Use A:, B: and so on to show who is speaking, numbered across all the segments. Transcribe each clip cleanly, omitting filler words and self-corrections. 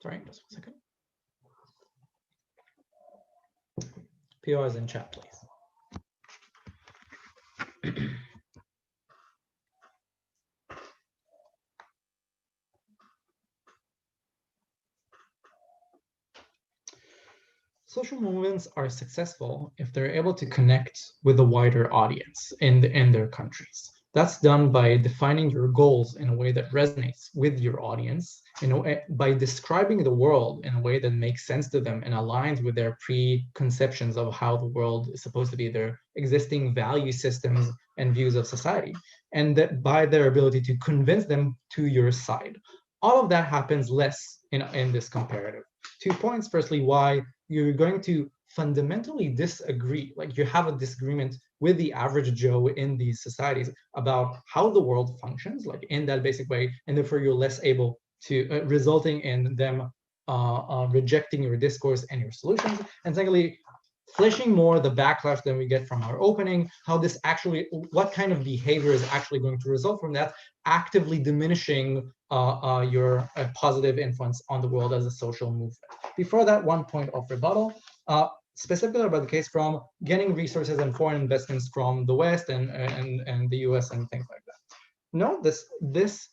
A: Sorry, just 1 second. PRs in chat, please. Social movements are successful if they're able to connect with a wider audience in their countries. That's done by defining your goals in a way that resonates with your audience, by describing the world in a way that makes sense to them and aligns with their preconceptions of how the world is supposed to be, their existing value systems and views of society, and that by their ability to convince them to your side. All of that happens less in this comparative. 2 points. Firstly, why you're going to fundamentally disagree, like you have a disagreement with the average Joe in these societies about how the world functions, like in that basic way, and therefore you're less able to, resulting in them rejecting your discourse and your solutions. And secondly, fleshing more the backlash that we get from our opening, how this actually, what kind of behavior is actually going to result from that, actively diminishing your positive influence on the world as a social movement. Before that, 1 point of rebuttal, specifically about the case from getting resources and foreign investments from the West and the US and things like that. No, this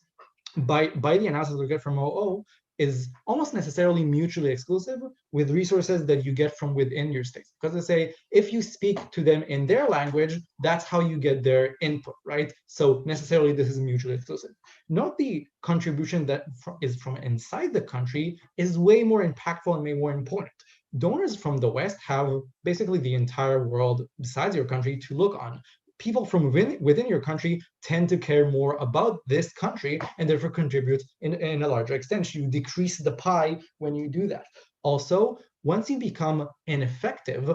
A: by the analysis we get from OO is almost necessarily mutually exclusive with resources that you get from within your state. Because they say, if you speak to them in their language, that's how you get their input, right? So necessarily this is mutually exclusive. Not the contribution that is from inside the country is way more impactful and way more important. Donors from the West have basically the entire world besides your country to look on. People from within your country tend to care more about this country and therefore contribute in a larger extent. You decrease the pie when you do that. Also, once you become ineffective,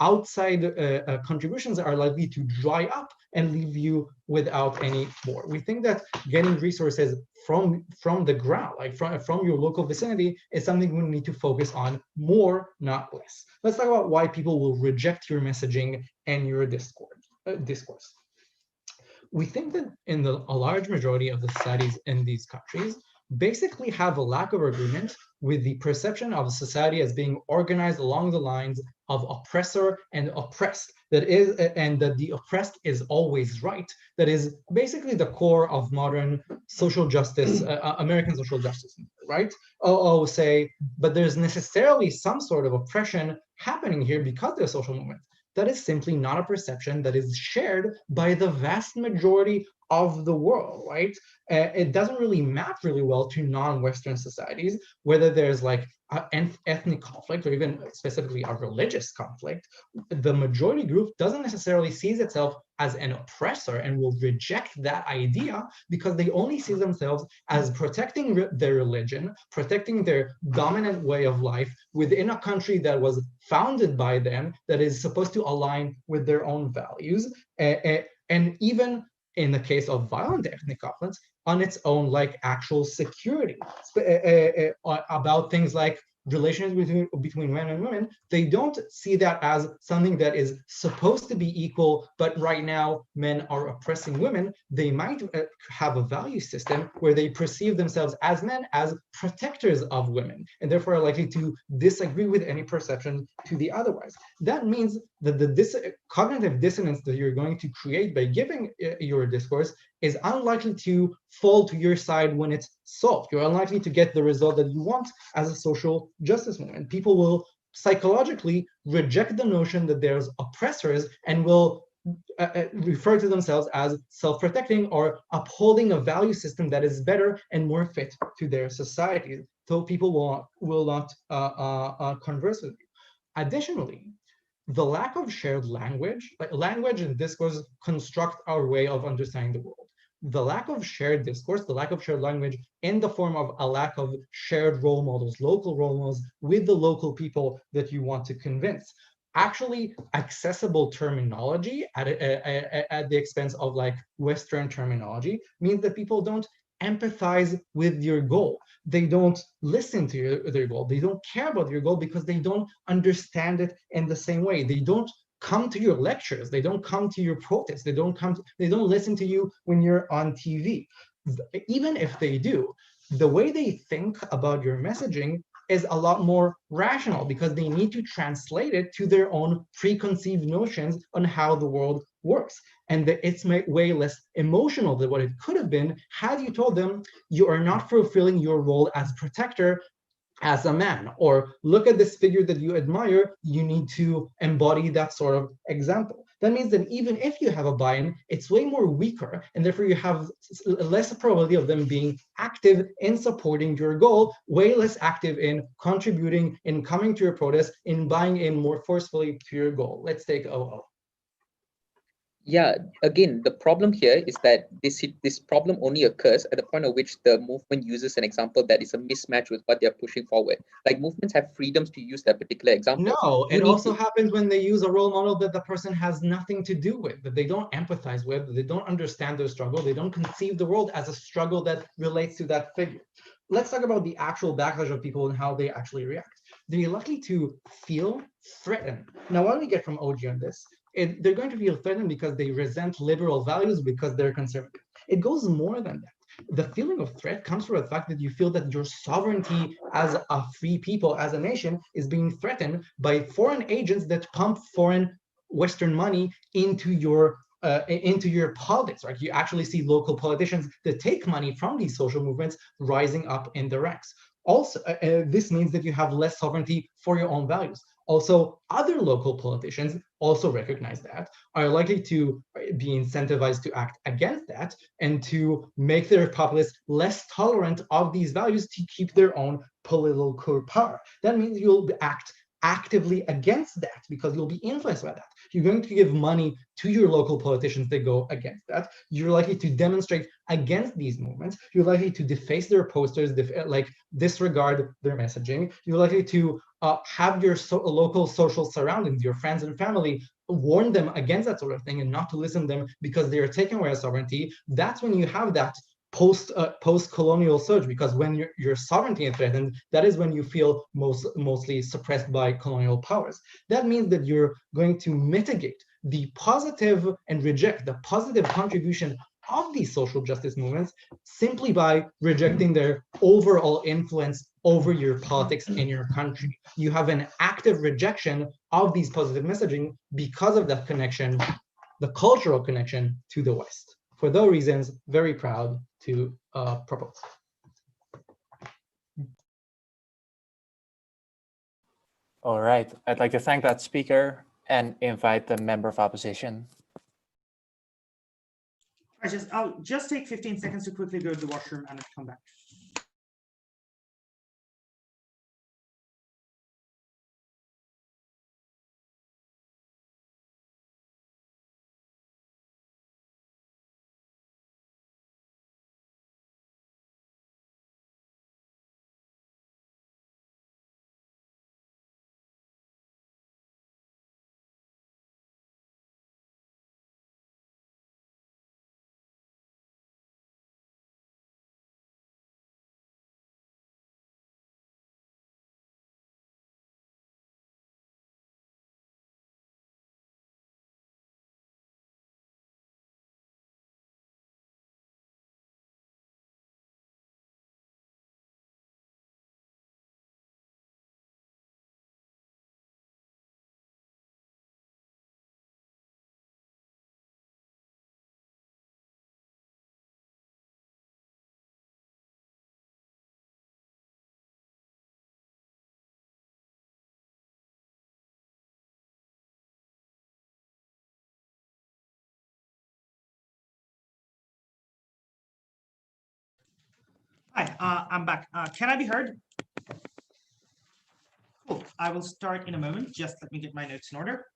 A: outside contributions are likely to dry up and leave you without any more. We think that getting resources from the ground, like from your local vicinity, is something we need to focus on more, not less. Let's talk about why people will reject your messaging and your discourse. We think that a large majority of the societies in these countries basically have a lack of agreement with the perception of society as being organized along the lines of oppressor and oppressed, and that the oppressed is always right. That is basically the core of modern social justice, American social justice, right? Say, but there's necessarily some sort of oppression happening here because there's social movement. That is simply not a perception that is shared by the vast majority of the world, right? It doesn't really map really well to non-Western societies, whether there's like an ethnic conflict or even specifically a religious conflict. The majority group doesn't necessarily sees itself as an oppressor and will reject that idea because they only see themselves as protecting their religion, protecting their dominant way of life within a country that was founded by them, that is supposed to align with their own values. And even in the case of violent ethnic conflicts, on its own, like actual security about things like relations between men and women. They don't see that as something that is supposed to be equal, but right now men are oppressing women. They might have a value system where they perceive themselves as men as protectors of women, and therefore are likely to disagree with any perception to the otherwise. That means that the cognitive dissonance that you're going to create by giving your discourse is unlikely to fall to your side when it's solved. You're unlikely to get the result that you want as a social justice movement. People will psychologically reject the notion that there's oppressors and will refer to themselves as self-protecting or upholding a value system that is better and more fit to their society. So people will not converse with you. Additionally, the lack of shared language, like language and discourse construct our way of understanding the world. The lack of shared discourse, the lack of shared language in the form of a lack of shared role models, local role models with the local people that you want to convince. Actually accessible terminology at the expense of like Western terminology means that people don't empathize with your goal. They don't listen to their goal. They don't care about your goal because they don't understand it in the same way. They don't come to your lectures. They don't come to your protests. They don't listen to you when you're on TV. Even if they do, the way they think about your messaging is a lot more rational because they need to translate it to their own preconceived notions on how the world works. And it's way less emotional than what it could have been had you told them you are not fulfilling your role as protector as a man, or look at this figure that you admire, you need to embody that sort of example. That means that even if you have a buy-in, it's way more weaker, and therefore you have less probability of them being active in supporting your goal, way less active in contributing, in coming to your protest, in buying in more forcefully to your goal. Let's take OO.
B: Yeah, again, the problem here is that this problem only occurs at the point at which the movement uses an example that is a mismatch with what they're pushing forward. Like, movements have freedoms to use that particular example.
A: No, it also happens when they use a role model that the person has nothing to do with, that they don't empathize with, that they don't understand their struggle, they don't conceive the world as a struggle that relates to that figure. Let's talk about the actual backlash of people and how they actually react. They're likely to feel threatened. Now, what do we get from OG on this? They're going to feel threatened because they resent liberal values because they're conservative. It goes more than that. The feeling of threat comes from the fact that you feel that your sovereignty as a free people, as a nation, is being threatened by foreign agents that pump foreign Western money into your politics, right? You actually see local politicians that take money from these social movements rising up in the ranks. Also, this means that you have less sovereignty for your own values. Also, other local politicians also recognize that, are likely to be incentivized to act against that and to make their populace less tolerant of these values to keep their own political power. That means you'll act actively against that because you'll be influenced by that. You're going to give money to your local politicians that go against that. You're likely to demonstrate against these movements. You're likely to deface their posters, like disregard their messaging. You're likely to have your local social surroundings, your friends and family, warn them against that sort of thing and not to listen to them because they are taking away sovereignty. That's when you have that post-colonial surge, because when your sovereignty is threatened, that is when you feel mostly suppressed by colonial powers. That means that you're going to mitigate the positive and reject the positive contribution of these social justice movements simply by rejecting their overall influence over your politics in your country. You have an active rejection of these positive messaging because of that connection, the cultural connection to the West. For those reasons, very proud to propose.
C: All right, I'd like to thank that speaker and invite the member of opposition.
D: I'll just take 15 seconds to quickly go to the washroom and come back. Hi, I'm back. Can I be heard? Cool. I will start in a moment. Just let me get my notes in order.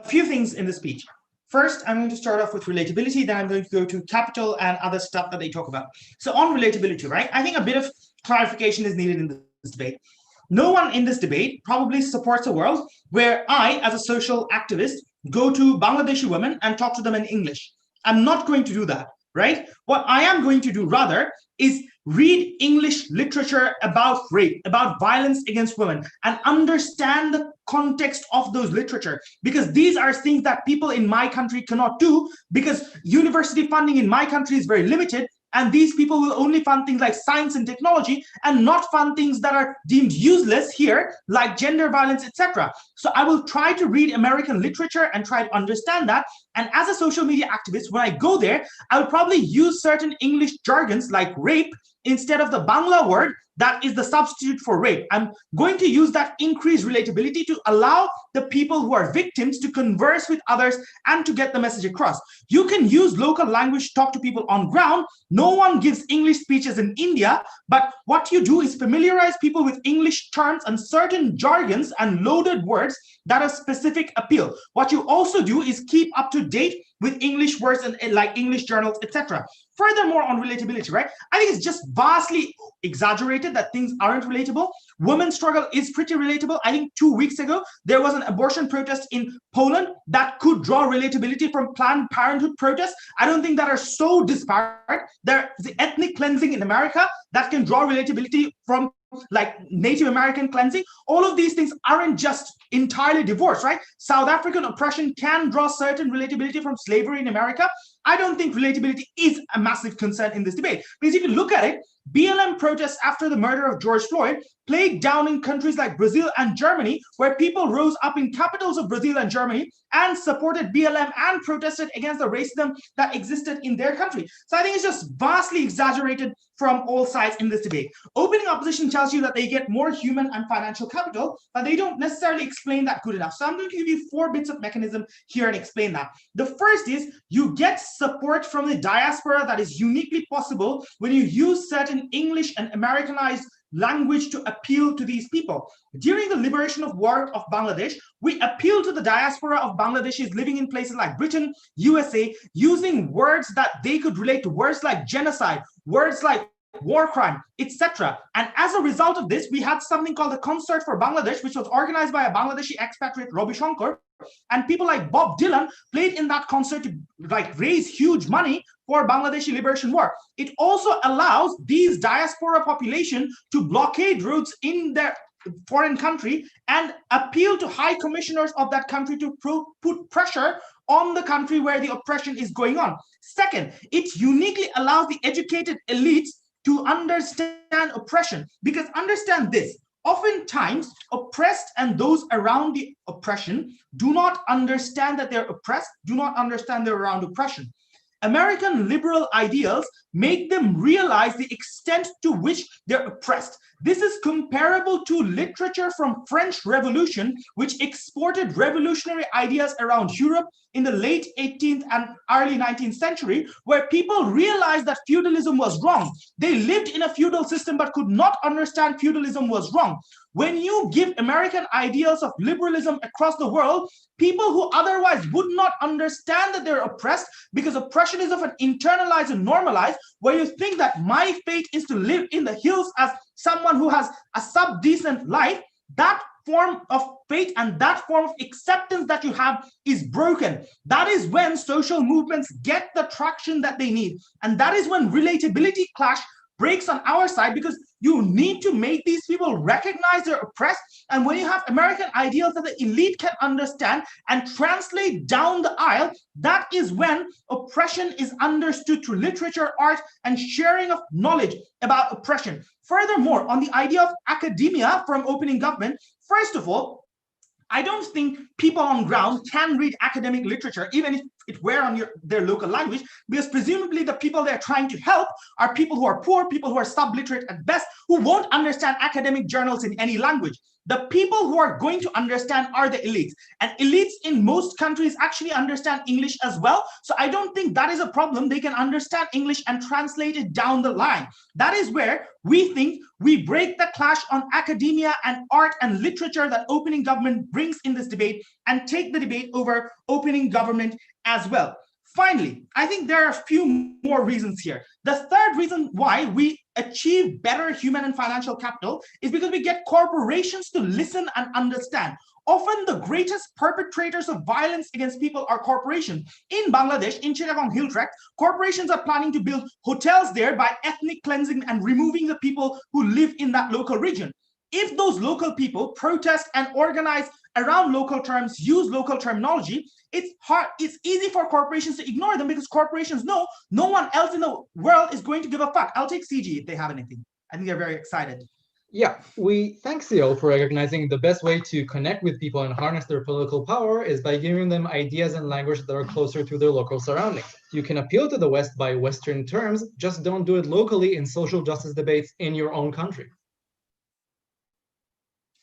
D: A few things in the speech. First, I'm going to start off with relatability, then I'm going to go to capital and other stuff that they talk about. So on relatability, right? I think a bit of clarification is needed in this debate. No one in this debate probably supports a world where I, as a social activist, go to Bangladeshi women and talk to them in English. I'm not going to do that, right? What I am going to do rather is read English literature about rape, about violence against women, and understand the context of those literature, because these are things that people in my country cannot do, because university funding in my country is very limited, and these people will only fund things like science and technology and not fund things that are deemed useless here, like gender violence, etc. So I will try to read American literature and try to understand that. And as a social media activist, when I go there, I will probably use certain English jargons like rape instead of the Bangla word that is the substitute for rape. I'm going to use that increased relatability to allow the people who are victims to converse with others and to get the message across. You can use local language to talk to people on ground. No one gives English speeches in India, but what you do is familiarize people with English terms and certain jargons and loaded words that have specific appeal. What you also do is keep up to date with English words and like English journals, etc. Furthermore, on relatability, right? I think it's just vastly exaggerated that things aren't relatable. Women's struggle is pretty relatable. I think 2 weeks ago, there was an abortion protest in Poland that could draw relatability from Planned Parenthood protests. I don't think that are so disparate. There's the ethnic cleansing in America that can draw relatability from like Native American cleansing. All of these things aren't just entirely divorced, right? South African oppression can draw certain relatability from slavery in America. I don't think relatability is a massive concern in this debate, because if you look at it, BLM protests after the murder of George Floyd plagued down in countries like Brazil and Germany, where people rose up in capitals of Brazil and Germany and supported BLM and protested against the racism that existed in their country. So I think it's just vastly exaggerated from all sides in this debate. Opening opposition tells you that they get more human and financial capital, but they don't necessarily explain that good enough. So I'm going to give you 4 bits of mechanism here and explain that. The first is you get support from the diaspora that is uniquely possible when you use certain English and Americanized language to appeal to these people. During the liberation of war of Bangladesh, we appeal to the diaspora of Bangladeshis living in places like Britain, USA, using words that they could relate to, words like genocide, words like war crime, etc. And as a result of this, we had something called the Concert for Bangladesh, which was organized by a Bangladeshi expatriate, Ravi Shankar, and people like Bob Dylan played in that concert to like raise huge money for Bangladeshi liberation war. It also allows these diaspora population to blockade routes in their foreign country and appeal to high commissioners of that country to put pressure on the country where the oppression is going on. Second, it uniquely allows the educated elites to understand oppression, because understand this, oftentimes oppressed and those around the oppression do not understand that they're oppressed, do not understand they're around oppression. American liberal ideals make them realize the extent to which they're oppressed. This is comparable to literature from French Revolution, which exported revolutionary ideas around Europe in the late 18th and early 19th century, where people realized that feudalism was wrong. They lived in a feudal system but could not understand feudalism was wrong. When you give American ideals of liberalism across the world, people who otherwise would not understand that they're oppressed, because oppression is often internalized and normalized, where you think that my fate is to live in the hills as someone who has a sub-decent life, that form of fate and that form of acceptance that you have is broken. That is when social movements get the traction that they need. And that is when relatability clash breaks on our side, because you need to make these people recognize they're oppressed. And when you have American ideals that the elite can understand and translate down the aisle, that is when oppression is understood through literature, art, and sharing of knowledge about oppression. Furthermore, on the idea of academia from opening government, first of all, I don't think people on ground can read academic literature, even if it were on their local language, because presumably the people they're trying to help are people who are poor, people who are subliterate at best, who won't understand academic journals in any language. The people who are going to understand are the elites, and elites in most countries actually understand English as well. So I don't think that is a problem. They can understand English and translate it down the line. That is where we think we break the clash on academia and art and literature that opening government brings in this debate, and take the debate over opening government as well. Finally, I think there are a few more reasons here. The third reason why we achieve better human and financial capital is because we get corporations to listen and understand. Often the greatest perpetrators of violence against people are corporations. In Bangladesh, in Chittagong Hill Tract, corporations are planning to build hotels there by ethnic cleansing and removing the people who live in that local region. If those local people protest and organize around local terms, use local terminology, it's easy for corporations to ignore them, because corporations know no one else in the world is going to give a fuck. I'll take CG if they have anything. I think they're very excited.
A: Yeah, we thank CO for recognizing the best way to connect with people and harness their political power is by giving them ideas and language that are closer to their local surroundings. You can appeal to the West by Western terms, just don't do it locally in social justice debates in your own country.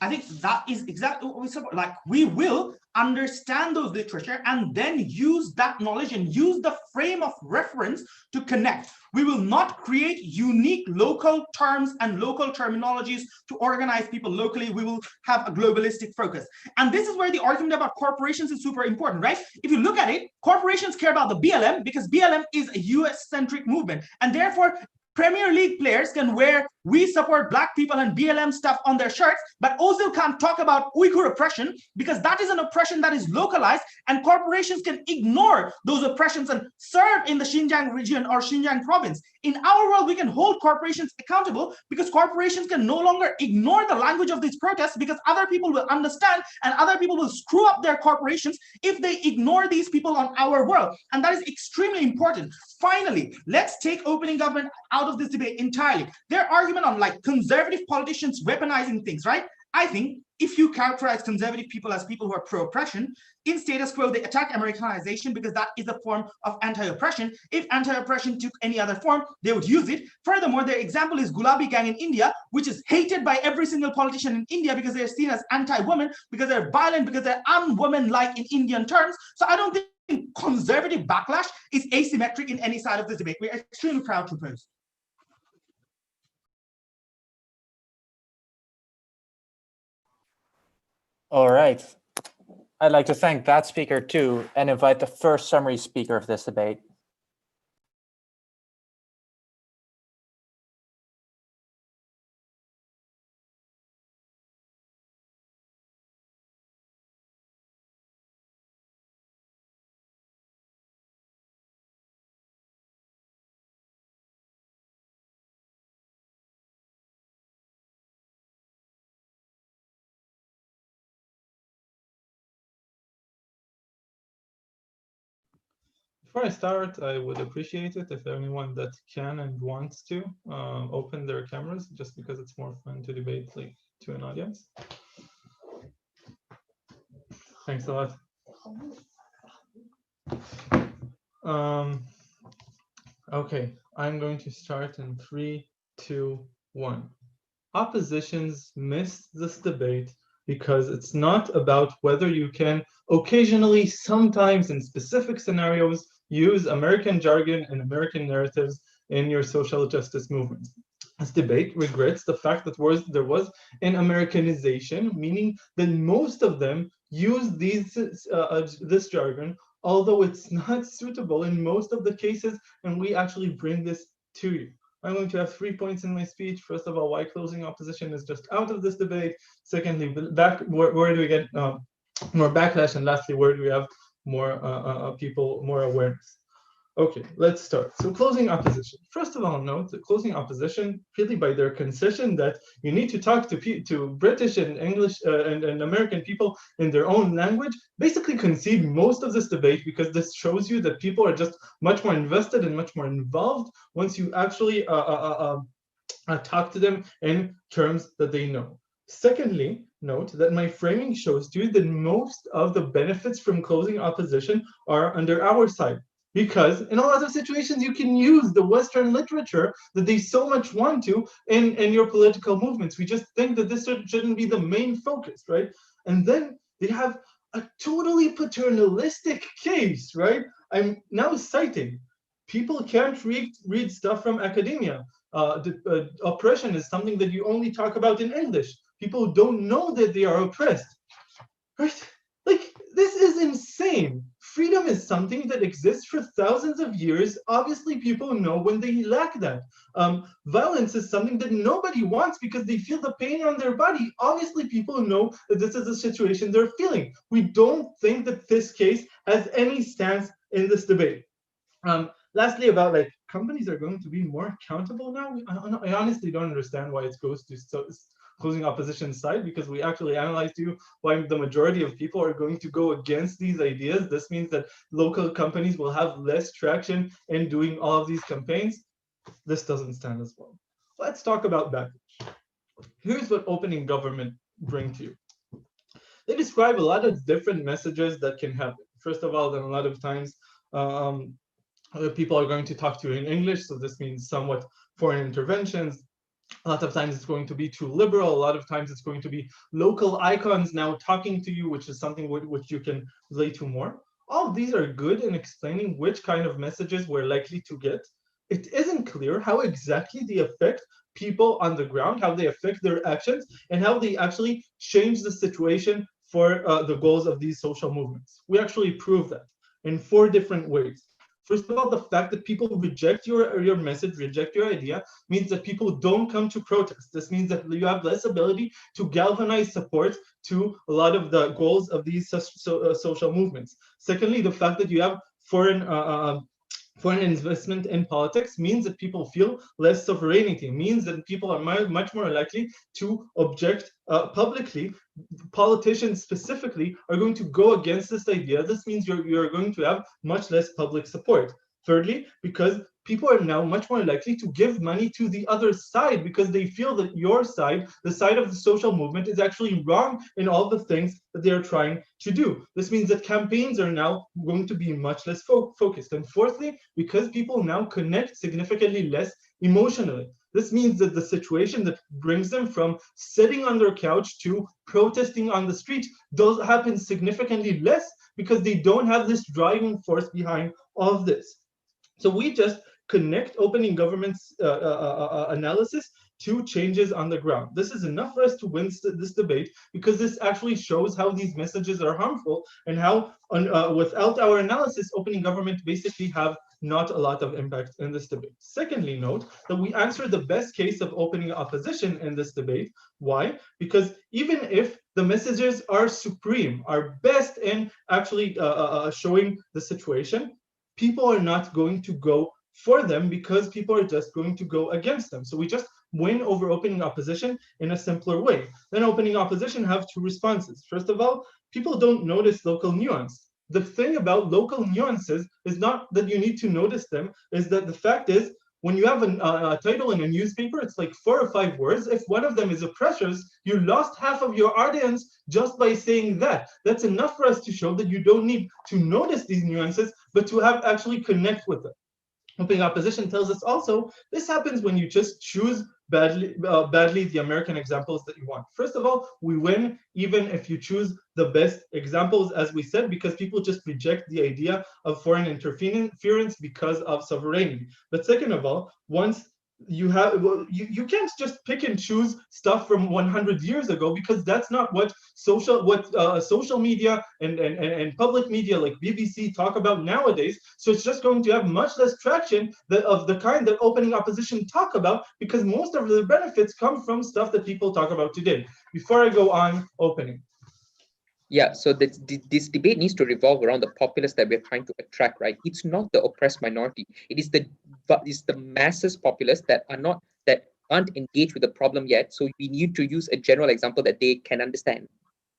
D: I think that is exactly what we support. Like, we will understand those literature and then use that knowledge and use the frame of reference to connect. We will not create unique local terms and local terminologies to organize people locally. We will have a globalistic focus. And this is where the argument about corporations is super important, right? If you look at it, corporations care about the BLM because BLM is a US-centric movement. And therefore, Premier League players can wear "We support Black people" and BLM stuff on their shirts, but also can't talk about Uyghur oppression because that is an oppression that is localized, and corporations can ignore those oppressions and serve in the Xinjiang region or Xinjiang province. In our world, we can hold corporations accountable because corporations can no longer ignore the language of these protests, because other people will understand and other people will screw up their corporations if they ignore these people on our world. And that is extremely important. Finally, let's take opening government out of this debate entirely. Their argument on like conservative politicians weaponizing things, right? I think if you characterize conservative people as people who are pro-oppression, in status quo, they attack Americanization because that is a form of anti-oppression. If anti-oppression took any other form, they would use it. Furthermore, their example is Gulabi gang in India, which is hated by every single politician in India because they're seen as anti-women, because they're violent, because they're unwoman-like in Indian terms. So I don't think conservative backlash is asymmetric in any side of this debate. We're extremely proud to oppose.
C: All right. I'd like to thank that speaker too, and invite the first summary speaker of this debate.
E: Before I start, I would appreciate it if anyone that can and wants to open their cameras, just because it's more fun to debate like to an audience. Thanks a lot. Okay, I'm going to start in 3, 2, 1. Oppositions missed this debate because it's not about whether you can occasionally, sometimes in specific scenarios, use American jargon and American narratives in your social justice movement. This debate regrets the fact that there was an Americanization, meaning that most of them use this jargon, although it's not suitable in most of the cases, and we actually bring this to you. I'm going to have 3 points in my speech. First of all, why closing opposition is just out of this debate. Secondly, where do we get more backlash? And lastly, where do we have more people, more awareness? Okay, let's start. So closing opposition. First of all, note that closing opposition, really by their concession that you need to talk to British and English and American people in their own language, basically concede most of this debate, because this shows you that people are just much more invested and much more involved once you actually talk to them in terms that they know. Secondly, note that my framing shows to you that most of the benefits from closing opposition are under our side. because in a lot of situations you can use the Western literature that they so much want to in your political movements. We just think that this shouldn't be the main focus, right? And then they have a totally paternalistic case, right? I'm now citing, people can't read stuff from academia. Oppression is something that you only talk about in English. People don't know that they are oppressed, right? Like, this is insane. Freedom is something that exists for thousands of years. Obviously, people know when they lack that. Violence is something that nobody wants because they feel the pain on their body. Obviously, people know that this is a situation they're feeling. We don't think that this case has any stance in this debate. Lastly, about like companies are going to be more accountable now. I honestly don't understand why it goes to closing opposition side, because we actually analyzed why the majority of people are going to go against these ideas. This means that local companies will have less traction in doing all of these campaigns. This doesn't stand as well. Let's talk about backlash. Here's what opening government bring to you. They describe a lot of different messages that can happen. First of all, then a lot of times people are going to talk to you in English, so this means somewhat foreign interventions. A lot of times it's going to be too liberal. A lot of times it's going to be local icons now talking to you, which is something which you can relate to more. All of these are good in explaining which kind of messages we're likely to get. It isn't clear how exactly they affect people on the ground, how they affect their actions, and how they actually change the situation for the goals of these social movements. We actually prove that in 4 different ways. First of all, the fact that people reject your message, reject your idea, means that people don't come to protest. This means that you have less ability to galvanize support to a lot of the goals of these social movements. Secondly, the fact that you have foreign investment in politics means that people feel less sovereignty, means that people are much more likely to object publicly. Politicians specifically are going to go against this idea. This means you're going to have much less public support. Thirdly, because people are now much more likely to give money to the other side because they feel that your side, the side of the social movement, is actually wrong in all the things that they're trying to do. This means that campaigns are now going to be much less focused. And fourthly, because people now connect significantly less emotionally. This means that the situation that brings them from sitting on their couch to protesting on the street does happen significantly less because they don't have this driving force behind all of this. So we just connect opening government's analysis to changes on the ground. This is enough for us to win this debate because this actually shows how these messages are harmful and how without our analysis, opening government basically have not a lot of impact in this debate. Secondly, note that we answer the best case of opening opposition in this debate. Why? Because even if the messages are supreme, are best in actually showing the situation, people are not going to go for them because people are just going to go against them. So we just win over opening opposition in a simpler way. Then opening opposition have 2 responses. First of all, people don't notice local nuance. The thing about local nuances is not that you need to notice them, is that the fact is, when you have a title in a newspaper, it's like 4 or 5 words. If one of them is oppressors, you lost half of your audience just by saying that. That's enough for us to show that you don't need to notice these nuances, but to have actually connect with them. Opening opposition tells us also, this happens when you just choose badly the American examples that you want. First of all, we win even if you choose the best examples, as we said, because people just reject the idea of foreign interference because of sovereignty. But second of all, once you can't just pick and choose stuff from 100 years ago, because that's not what social media and public media like BBC talk about nowadays. So it's just going to have much less traction of the kind that opening opposition talk about, because most of the benefits come from stuff that people talk about today. Before I go on, opening.
B: Yeah, so this debate needs to revolve around the populace that we're trying to attract, right? It's not the oppressed minority. It's the masses populace that aren't engaged with the problem yet. So we need to use a general example that they can understand.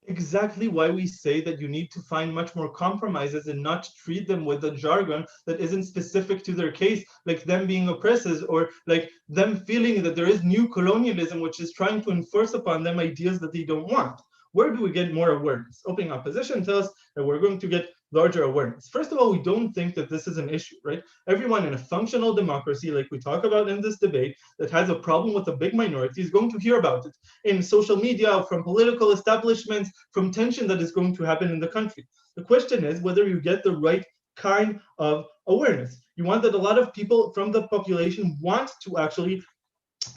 E: Exactly why we say that you need to find much more compromises and not treat them with a jargon that isn't specific to their case, like them being oppressors or like them feeling that there is new colonialism which is trying to enforce upon them ideas that they don't want. Where do we get more awareness? Opening opposition tells us that we're going to get larger awareness. First of all, we don't think that this is an issue, right? Everyone in a functional democracy, like we talk about in this debate, that has a problem with a big minority is going to hear about it in social media, from political establishments, from tension that is going to happen in the country. The question is whether you get the right kind of awareness. You want that a lot of people from the population want to actually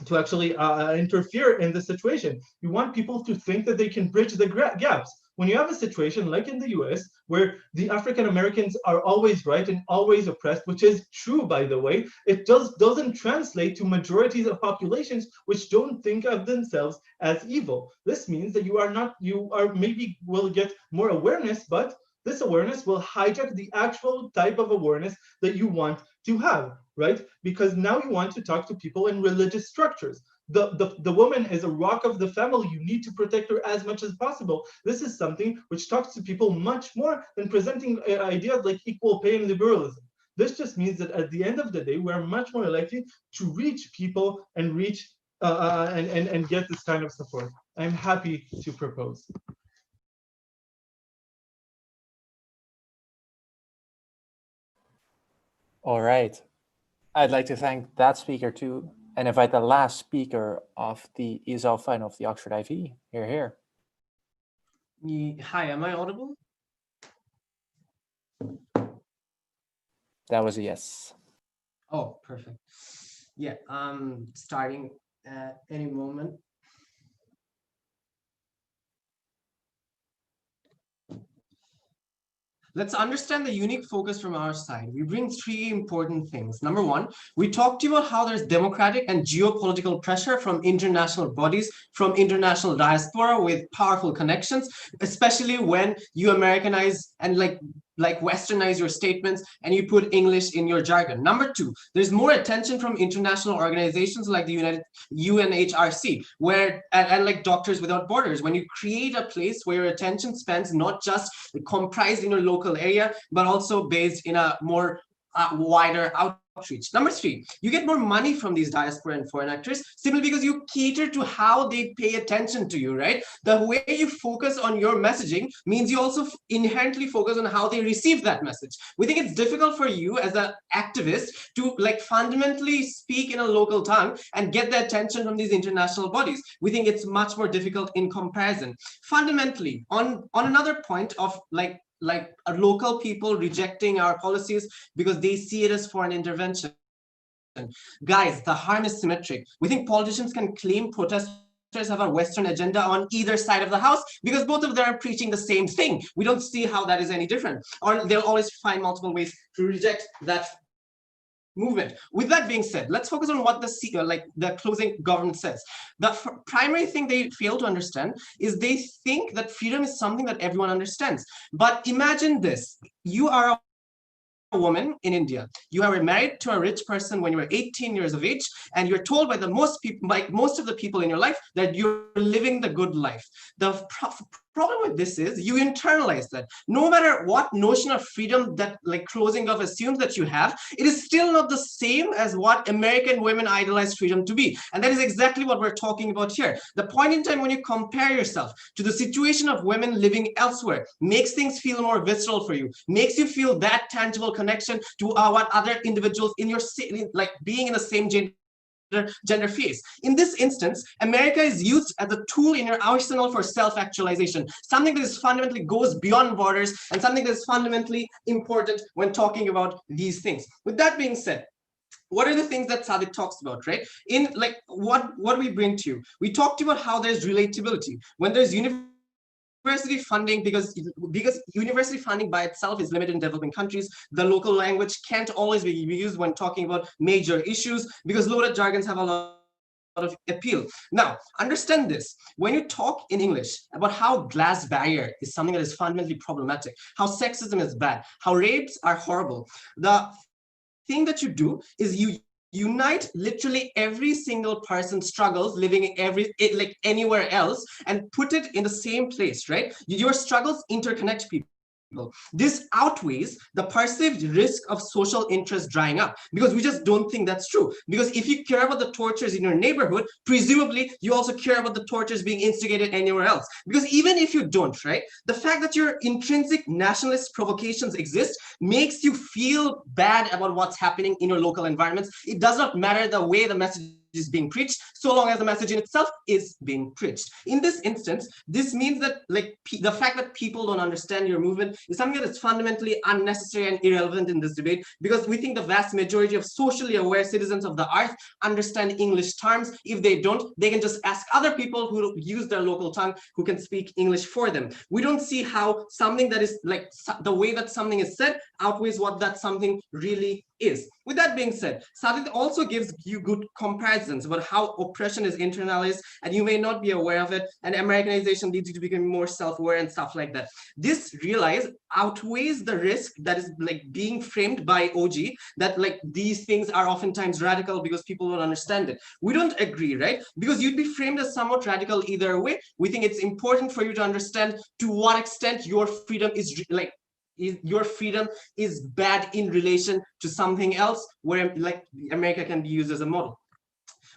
E: interfere in the situation. You want people to think that they can bridge the gaps. When you have a situation like in the US, where the African Americans are always right and always oppressed, which is true, by the way, it doesn't translate to majorities of populations which don't think of themselves as evil. This means that you are maybe will get more awareness, but this awareness will hijack the actual type of awareness that you want to have, right? Because now you want to talk to people in religious structures. The woman is a rock of the family. You need to protect her as much as possible. This is something which talks to people much more than presenting ideas like equal pay and liberalism. This just means that at the end of the day, we're much more likely to reach people and reach and get this kind of support. I'm happy to propose.
C: All right. I'd like to thank that speaker too, and invite the last speaker of the ESL final of the Oxford IV. Here.
F: Hi, am I audible?
C: That was a yes.
F: Oh, perfect. Yeah, starting at any moment. Let's understand the unique focus from our side. We bring three important things. Number one, we talked to you about how there's democratic and geopolitical pressure from international bodies, from international diaspora with powerful connections, especially when you Americanize and like Westernize your statements and you put English in your jargon. Number two, there's more attention from international organizations like the UNHRC, where and like Doctors Without Borders, when you create a place where your attention spans not just comprised in your local area, but also based in a more wider outreach. Number three, you get more money from these diaspora and foreign actors simply because you cater to how they pay attention to you, right? The way you focus on your messaging means you also inherently focus on how they receive that message. We think it's difficult for you as an activist to like fundamentally speak in a local tongue and get the attention from these international bodies. We think it's much more difficult in comparison. Fundamentally, on another point of like local people rejecting our policies because they see it as foreign intervention. Guys, the harm is symmetric. We think politicians can claim protesters have a Western agenda on either side of the house because both of them are preaching the same thing. We don't see how that is any different. Or they'll always find multiple ways to reject that movement. With that being said, let's focus on what the closing government says. The primary thing they fail to understand is they think that freedom is something that everyone understands. But imagine this: you are a woman in India. You are married to a rich person when you were 18 years of age, and you're told by most of the people in your life that you're living the good life. The problem with this is you internalize that. No matter what notion of freedom that like closing of assumes that you have, it is still not the same as what American women idolize freedom to be. And that is exactly what we're talking about here. The point in time when you compare yourself to the situation of women living elsewhere makes things feel more visceral for you, makes you feel that tangible connection to what other individuals in your like being in the same gender face. In this instance, America is used as a tool in your arsenal for self-actualization, something that is fundamentally goes beyond borders and something that is fundamentally important when talking about these things. With that being said, what are the things that Sadiq talks about, right? In like what we bring to you, we talked about how there's relatability. When there's university funding, because university funding by itself is limited in developing countries, the local language can't always be used when talking about major issues because loaded jargons have a lot of appeal. Now, understand this. When you talk in English about how glass barrier is something that is fundamentally problematic, how sexism is bad, how rapes are horrible, the thing that you do is you unite literally every single person's struggles living anywhere else and put it in the same place, right? Your struggles interconnect people. This outweighs the perceived risk of social interest drying up, because we just don't think that's true. Because if you care about the tortures in your neighborhood, presumably you also care about the tortures being instigated anywhere else. Because even if you don't, right, the fact that your intrinsic nationalist provocations exist makes you feel bad about what's happening in your local environments. It does not matter the way the message is being preached, so long as the message in itself is being preached. In this instance, this means that like the fact that people don't understand your movement is something that is fundamentally unnecessary and irrelevant in this debate, because we think the vast majority of socially aware citizens of the earth understand English terms. If they don't, they can just ask other people who use their local tongue who can speak English for them. We don't see how something that is like the way that something is said outweighs what that something really is. With that being said, Sadid also gives you good comparisons about how oppression is internalized and you may not be aware of it, and Americanization leads you to become more self-aware and stuff like that. This realize outweighs the risk that is like being framed by OG that like these things are oftentimes radical because people don't understand it. We don't agree, right? Because you'd be framed as somewhat radical either way. We think it's important for you to understand to what extent your freedom is like your freedom is bad in relation to something else, where like America can be used as a model.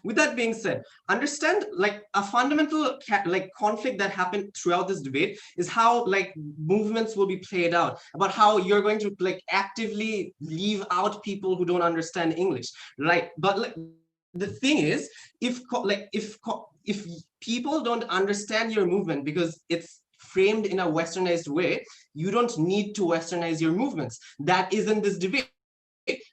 F: With that being said, understand like a fundamental like conflict that happened throughout this debate is how like movements will be played out, about how you're going to like actively leave out people who don't understand English, right? But like the thing is, if people don't understand your movement because it's framed in a westernized way, you don't need to westernize your movements. That isn't this debate.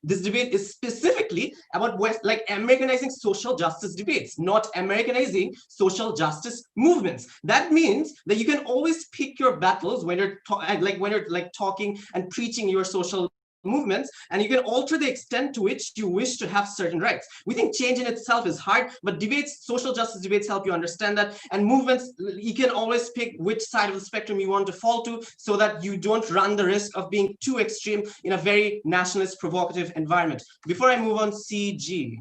F: This debate is specifically about Americanizing social justice debates, not Americanizing social justice movements. That means that you can always pick your battles when you're talking and preaching your social movements, and you can alter the extent to which you wish to have certain rights. We think change in itself is hard, but debates, social justice debates, help you understand that. And movements, you can always pick which side of the spectrum you want to fall to, so that you don't run the risk of being too extreme in a very nationalist, provocative environment. Before I move on, CG.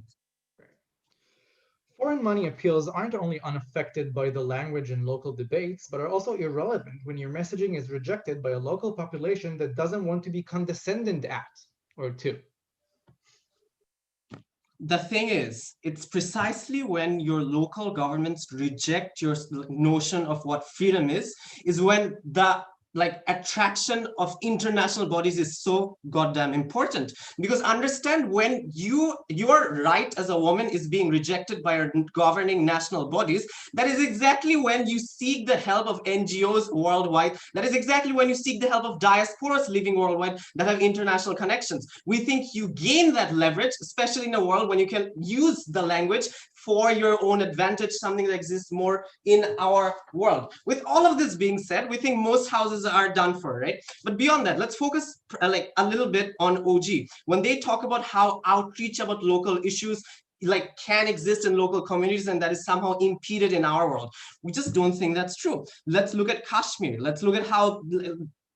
A: Foreign money appeals aren't only unaffected by the language in local debates, but are also irrelevant when your messaging is rejected by a local population that doesn't want to be condescended at or to.
F: The thing is, it's precisely when your local governments reject your notion of what freedom is when the attraction of international bodies is so goddamn important. Because understand, when your right as a woman is being rejected by your governing national bodies, that is exactly when you seek the help of NGOs worldwide. That is exactly when you seek the help of diasporas living worldwide that have international connections. We think you gain that leverage, especially in a world when you can use the language for your own advantage, something that exists more in our world. With all of this being said, we think most houses are done for, right? But beyond that, let's focus a little bit on OG. When they talk about how outreach about local issues can exist in local communities and that is somehow impeded in our world, we just don't think that's true. Let's look at Kashmir. Let's look at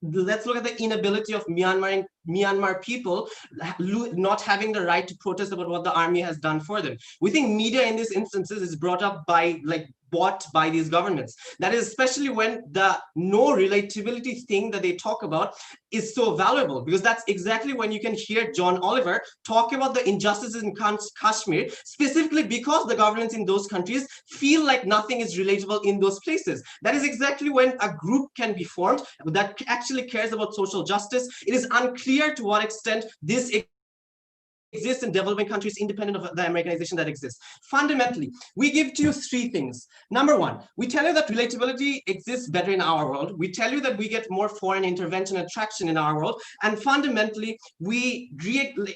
F: the inability of Myanmar people not having the right to protest about what the army has done for them. We think media in these instances is brought up by bought by these governments. That is especially when the no relatability thing that they talk about is so valuable, because that's exactly when you can hear John Oliver talk about the injustices in Kashmir, specifically because the governments in those countries feel like nothing is relatable in those places. That is exactly when a group can be formed that actually cares about social justice. It is unclear to what extent this exists in developing countries independent of the Americanization that exists. Fundamentally, we give to you three things. Number one, we tell you that relatability exists better in our world. We tell you that we get more foreign intervention and traction in our world. And fundamentally, we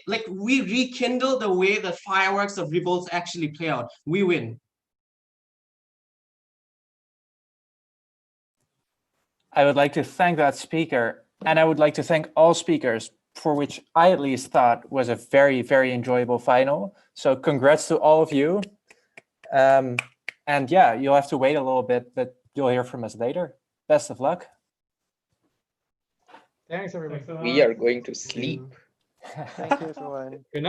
F: rekindle the way the fireworks of revolts actually play out. We win.
C: I would like to thank that speaker, and I would like to thank all speakers, for which I at least thought was a very, very enjoyable final. So congrats to all of you. And yeah, you'll have to wait a little bit, but you'll hear from us later. Best of luck.
A: Thanks, everybody.
B: We are going to sleep.
G: Thank you, everyone.
A: Good night.